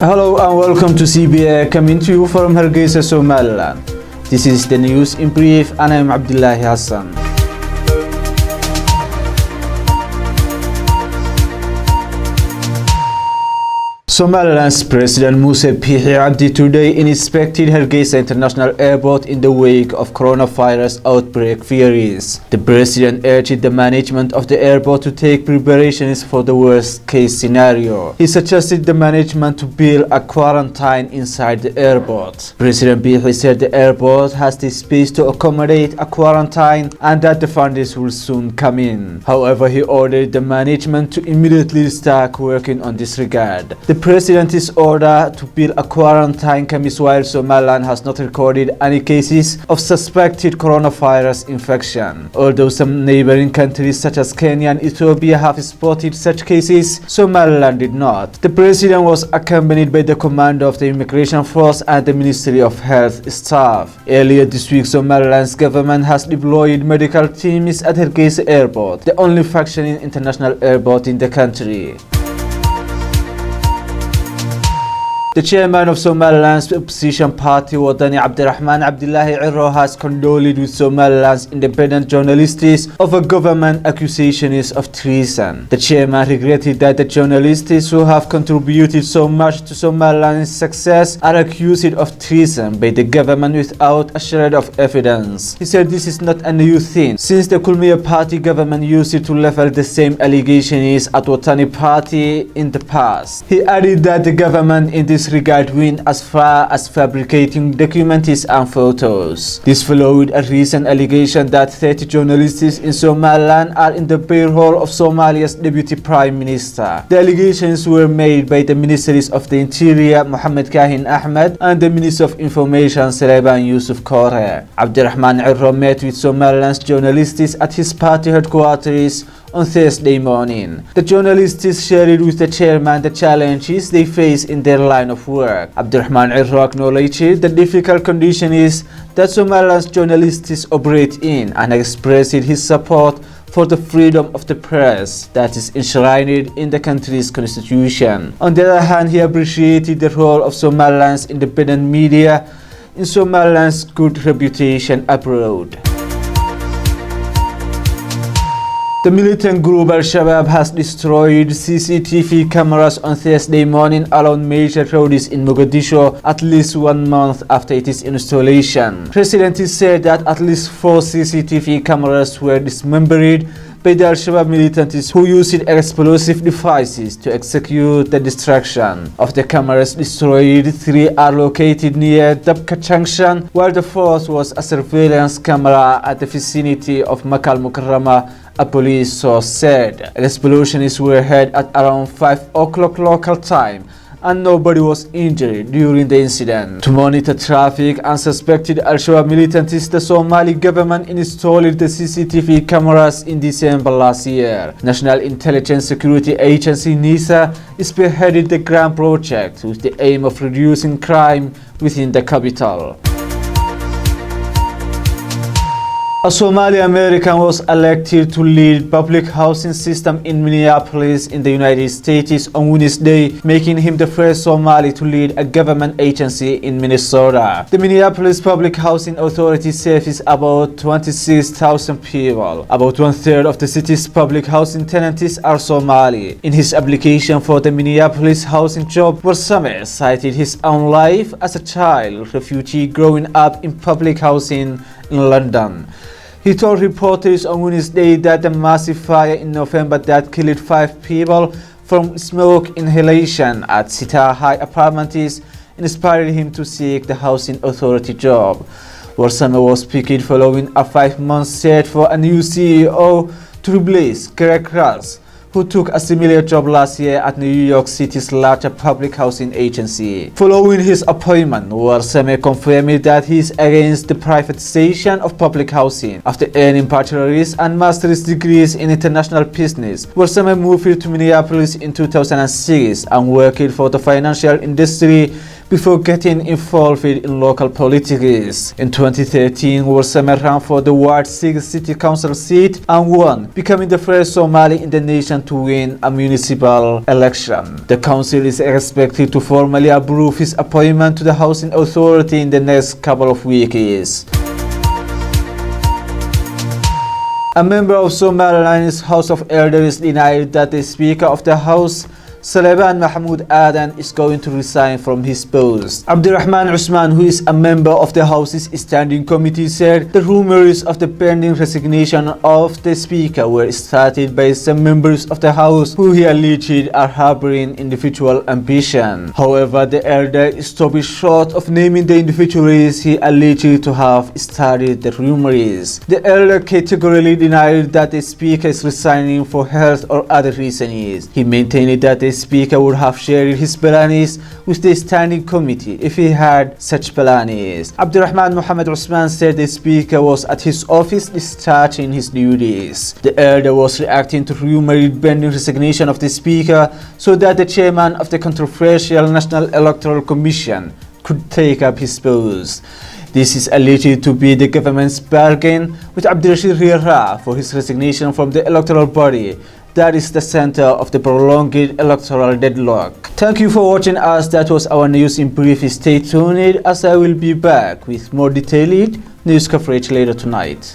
Hello and welcome to CBA, coming to you from Hargeysa, Somaliland. This is the news in brief and I'm Abdillahi Hassan. Somaliland's President Musa Bihi Abdi today inspected Hargeisa International Airport in the wake of coronavirus outbreak fears. The President urged the management of the airport to take preparations for the worst-case scenario. He suggested the management to build a quarantine inside the airport. President Bihi said the airport has the space to accommodate a quarantine and that the funds will soon come in. However, he ordered the management to immediately start working on this regard. The President's order to build a quarantine comes while Somaliland has not recorded any cases of suspected coronavirus infection. Although some neighboring countries such as Kenya and Ethiopia have spotted such cases, Somaliland did not. The President was accompanied by the commander of the Immigration Force and the Ministry of Health staff. Earlier this week, Somaliland's government has deployed medical teams at Hargeisa Airport, the only functioning international airport in the country. The chairman of Somaliland's opposition party, Wadani Abdillahi Hassan, has condoled with Somaliland's independent journalists over government accusations of treason. The chairman regretted that the journalists who have contributed so much to Somaliland's success are accused of treason by the government without a shred of evidence. He said this is not a new thing, since the Kulmiya party government used to level the same allegations at Wadani party in the past. He added that the government in this regard went as far as fabricating documents and photos. This followed a recent allegation that 30 journalists in Somaliland are in the payroll of Somalia's Deputy Prime Minister. The allegations were made by the Ministries of the Interior, Mohammed Kahin Ahmed, and the Minister of Information, Sulaiman Yusuf Kore. Abdirahman Irro met with Somaliland's journalists at his party headquarters on Thursday morning. The journalists shared with the chairman the challenges they face in their line of work. Abdirahman Irro acknowledged the difficult conditions that Somaliland's journalists operate in and expressed his support for the freedom of the press that is enshrined in the country's constitution. On the other hand, he appreciated the role of Somaliland's independent media in Somaliland's good reputation abroad. The militant group Al-Shabaab has destroyed CCTV cameras on Thursday morning along major roads in Mogadishu at least 1 month after its installation. President said that at least 4 CCTV cameras were dismembered by the Al-Shabaab militants who used explosive devices to execute the destruction. Of the cameras destroyed, 3 are located near Dabka Junction, while the 4th was a surveillance camera at the vicinity of Makal Mukarrama, a police source said. Explosions were heard at around 5 o'clock local time and nobody was injured during the incident. To monitor traffic and suspected Al-Shabaab militants, the Somali government installed the CCTV cameras in December last year. National Intelligence Security Agency NISA spearheaded the grand project with the aim of reducing crime within the capital. A Somali American was elected to lead public housing system in Minneapolis in the United States on Wednesday, making him the first Somali to lead a government agency in Minnesota. The Minneapolis Public Housing Authority serves about 26,000 people. About 1/3 of the city's public housing tenants are Somali. In his application for the Minneapolis housing job, Boorama cited his own life as a child refugee growing up in public housing in London. He told reporters on Wednesday that the massive fire in November that killed 5 people from smoke inhalation at Sita High Apartments inspired him to seek the housing authority job. Boorama was picked following a 5-month search for a new CEO to replace Greg Ross, who took a similar job last year at New York City's larger public housing agency. Following his appointment, Boorama confirmed that he is against the privatization of public housing. After earning bachelor's and master's degrees in international business, Boorama moved to Minneapolis in 2006 and worked for the financial industry before getting involved in local politics. In 2013, Boorama ran for the Ward 6 City Council seat and won, becoming the first Somali in the nation position to win a municipal election. The council is expected to formally approve his appointment to the housing authority in the next couple of weeks. A member of Somaliland's House of Elders denied that the Speaker of the House, Sulaiman Mahmoud Adan, is going to resign from his post. Abdirahman Usman, who is a member of the House's Standing Committee, said the rumors of the pending resignation of the Speaker were started by some members of the House who he alleged are harboring individual ambition. However, the elder stopped short of naming the individuals he alleged to have started the rumors. The elder categorically denied that the Speaker is resigning for health or other reasons. He maintained that the Speaker would have shared his plans with the Standing Committee if he had such plans. Abdirahman Muhammad Usman said the Speaker was at his office discharging his duties. The elder was reacting to rumored pending resignation of the Speaker so that the chairman of the controversial National Electoral Commission could take up his post. This is alleged to be the government's bargain with Abdirashid Riyara for his resignation from the electoral body that is the center of the prolonged electoral deadlock. Thank you for watching us. That was our news in brief. Stay tuned as I will be back with more detailed news coverage later tonight.